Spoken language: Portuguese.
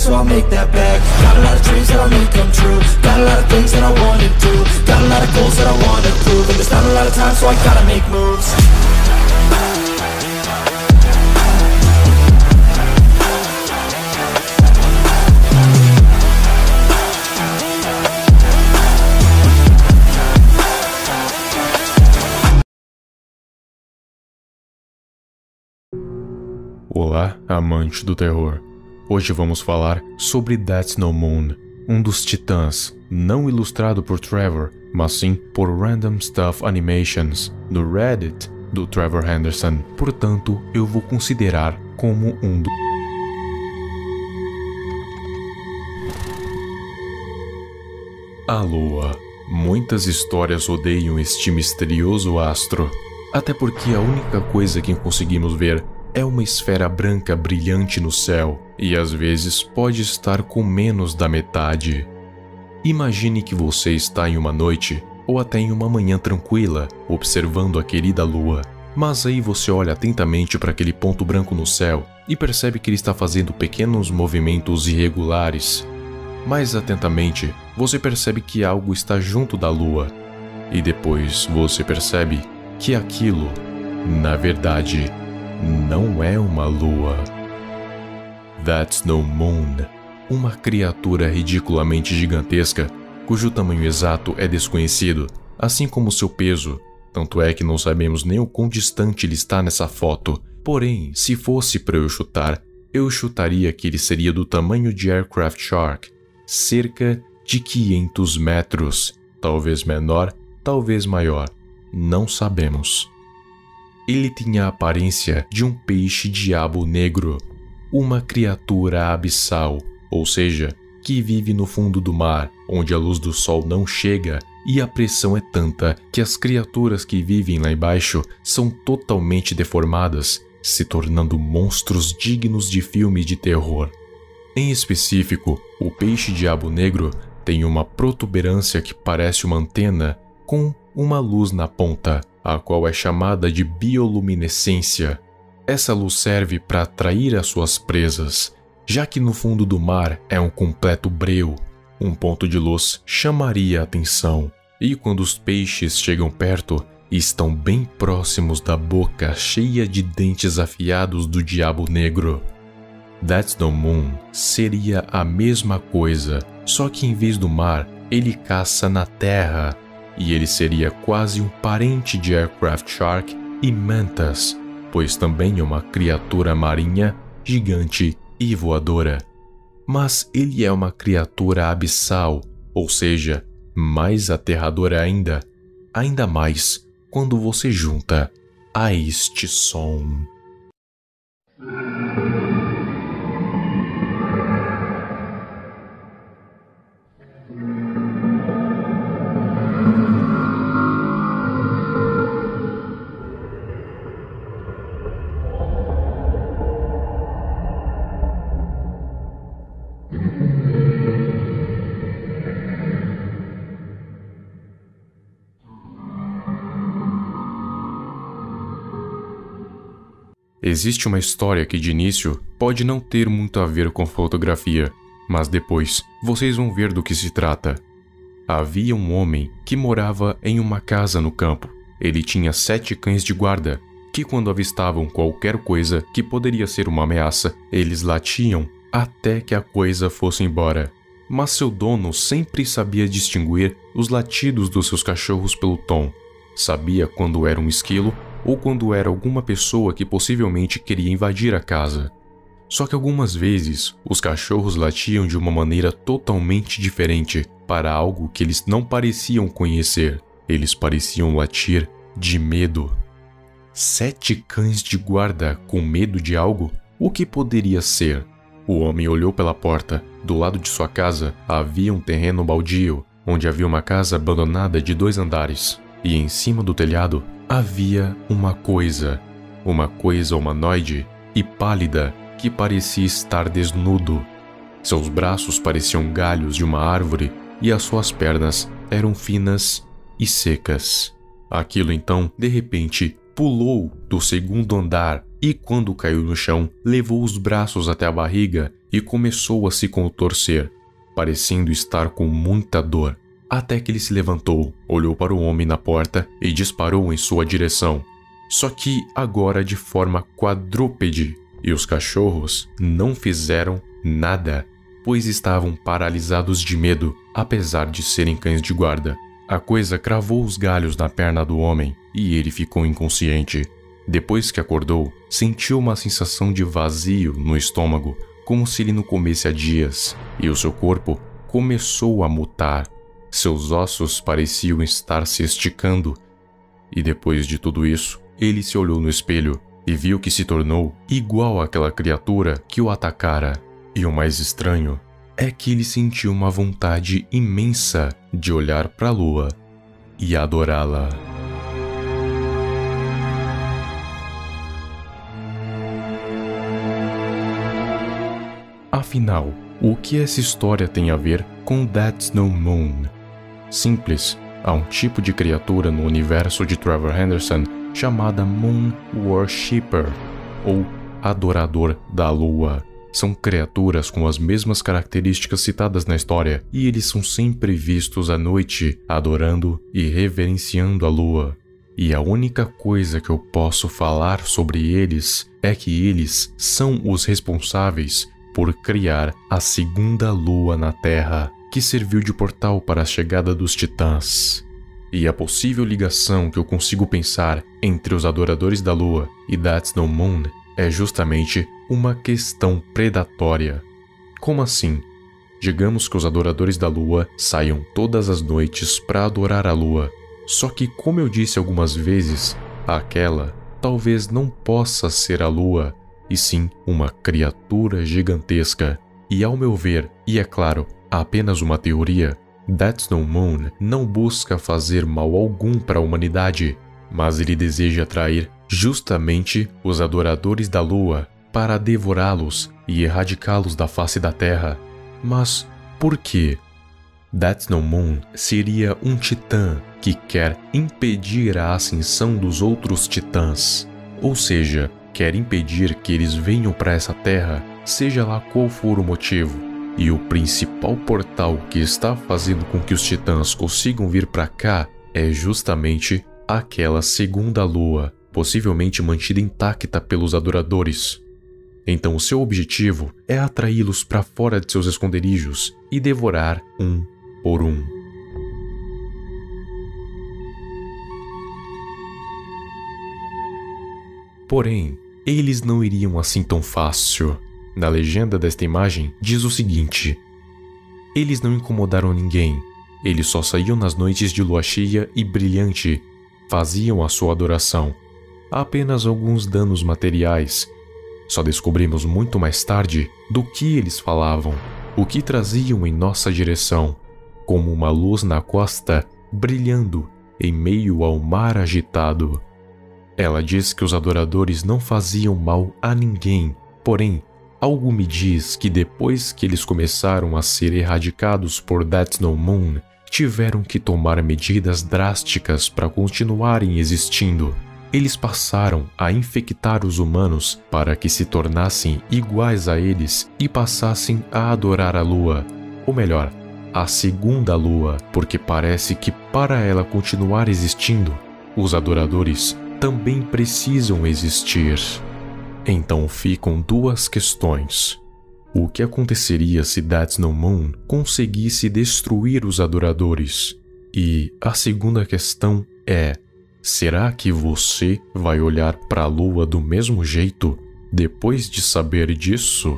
So I'll make that bag. Got a lot of dreams that I'll make come true. Got a lot of things that I wanna do. Got a lot of goals that I wanna prove. And there's not a lot of time, so I gotta make moves. Olá, amante do terror. Hoje vamos falar sobre That's No Moon, um dos titãs, não ilustrado por Trevor, mas sim por Random Stuff Animations, do Reddit do Trevor Henderson. Portanto, eu vou considerar como um dos... A Lua. Muitas histórias rodeiam este misterioso astro, até porque a única coisa que conseguimos ver é uma esfera branca brilhante no céu, e às vezes pode estar com menos da metade. Imagine que você está em uma noite, ou até em uma manhã tranquila, observando a querida lua, mas aí você olha atentamente para aquele ponto branco no céu e percebe que ele está fazendo pequenos movimentos irregulares. Mais atentamente, você percebe que algo está junto da lua, e depois você percebe que aquilo, na verdade, não é uma lua. That's No Moon, uma criatura ridiculamente gigantesca, cujo tamanho exato é desconhecido, assim como seu peso, tanto é que não sabemos nem o quão distante ele está nessa foto. Porém, se fosse para eu chutaria que ele seria do tamanho de Aircraft Shark, cerca de 500 metros, talvez menor, talvez maior, não sabemos. Ele tinha a aparência de um peixe-diabo negro, uma criatura abissal, ou seja, que vive no fundo do mar, onde a luz do sol não chega e a pressão é tanta que as criaturas que vivem lá embaixo são totalmente deformadas, se tornando monstros dignos de filme de terror. Em específico, o peixe-diabo negro tem uma protuberância que parece uma antena com uma luz na ponta, a qual é chamada de bioluminescência. Essa luz serve para atrair as suas presas, já que no fundo do mar é um completo breu. Um ponto de luz chamaria a atenção, e quando os peixes chegam perto, estão bem próximos da boca cheia de dentes afiados do diabo negro. That's No Moon seria a mesma coisa, só que em vez do mar, ele caça na terra, e ele seria quase um parente de Aircraft Shark e Mantas, pois também é uma criatura marinha, gigante e voadora. Mas ele é uma criatura abissal, ou seja, mais aterradora ainda mais quando você junta a este som. Existe uma história que de início pode não ter muito a ver com fotografia, mas depois vocês vão ver do que se trata. Havia um homem que morava em uma casa no campo. Ele tinha 7 cães de guarda, que quando avistavam qualquer coisa que poderia ser uma ameaça, eles latiam até que a coisa fosse embora. Mas seu dono sempre sabia distinguir os latidos dos seus cachorros pelo tom. Sabia quando era um esquilo ou quando era alguma pessoa que possivelmente queria invadir a casa. Só que algumas vezes, os cachorros latiam de uma maneira totalmente diferente para algo que eles não pareciam conhecer. Eles pareciam latir de medo. 7 cães de guarda com medo de algo? O que poderia ser? O homem olhou pela porta. Do lado de sua casa havia um terreno baldio, onde havia uma casa abandonada de 2 andares. E em cima do telhado havia uma coisa humanoide e pálida que parecia estar desnudo. Seus braços pareciam galhos de uma árvore e as suas pernas eram finas e secas. Aquilo então, de repente, pulou do 2º andar e quando caiu no chão, levou os braços até a barriga e começou a se contorcer, parecendo estar com muita dor, até que ele se levantou, olhou para o homem na porta e disparou em sua direção. Só que agora de forma quadrúpede, e os cachorros não fizeram nada, pois estavam paralisados de medo, apesar de serem cães de guarda. A coisa cravou os galhos na perna do homem e ele ficou inconsciente. Depois que acordou, sentiu uma sensação de vazio no estômago, como se ele não comesse há dias, e o seu corpo começou a mutar. Seus ossos pareciam estar se esticando. E depois de tudo isso, ele se olhou no espelho e viu que se tornou igual àquela criatura que o atacara. E o mais estranho é que ele sentiu uma vontade imensa de olhar para a lua e adorá-la. Afinal, o que essa história tem a ver com That's No Moon? Simples, há um tipo de criatura no universo de Trevor Henderson chamada Moon Worshipper, ou Adorador da Lua. São criaturas com as mesmas características citadas na história, e eles são sempre vistos à noite, adorando e reverenciando a lua. E a única coisa que eu posso falar sobre eles é que eles são os responsáveis por criar a segunda lua na Terra, que serviu de portal para a chegada dos titãs. E a possível ligação que eu consigo pensar entre os adoradores da lua e That's No Moon é justamente uma questão predatória. Como assim? Digamos que os adoradores da lua saiam todas as noites para adorar a lua. Só que, como eu disse algumas vezes, aquela talvez não possa ser a lua, e sim uma criatura gigantesca. E ao meu ver, e é claro, apenas uma teoria, That's No Moon não busca fazer mal algum para a humanidade, mas ele deseja atrair justamente os adoradores da lua para devorá-los e erradicá-los da face da terra. Mas por quê? That's No Moon seria um titã que quer impedir a ascensão dos outros titãs, ou seja, quer impedir que eles venham para essa terra, seja lá qual for o motivo. E o principal portal que está fazendo com que os titãs consigam vir para cá é justamente aquela segunda lua, possivelmente mantida intacta pelos adoradores. Então o seu objetivo é atraí-los para fora de seus esconderijos e devorar um por um. Porém, eles não iriam assim tão fácil. Na legenda desta imagem diz o seguinte: eles não incomodaram ninguém, eles só saíam nas noites de lua cheia e brilhante, faziam a sua adoração. Apenas alguns danos materiais. Só descobrimos muito mais tarde do que eles falavam, o que traziam em nossa direção, como uma luz na costa brilhando em meio ao mar agitado. Ela diz que os adoradores não faziam mal a ninguém, porém, algo me diz que depois que eles começaram a ser erradicados por That's No Moon, tiveram que tomar medidas drásticas para continuarem existindo. Eles passaram a infectar os humanos para que se tornassem iguais a eles e passassem a adorar a lua, ou melhor, a segunda lua, porque parece que para ela continuar existindo, os adoradores também precisam existir. Então ficam duas questões. O que aconteceria se That's No Moon conseguisse destruir os adoradores? E a segunda questão é: será que você vai olhar para a lua do mesmo jeito depois de saber disso?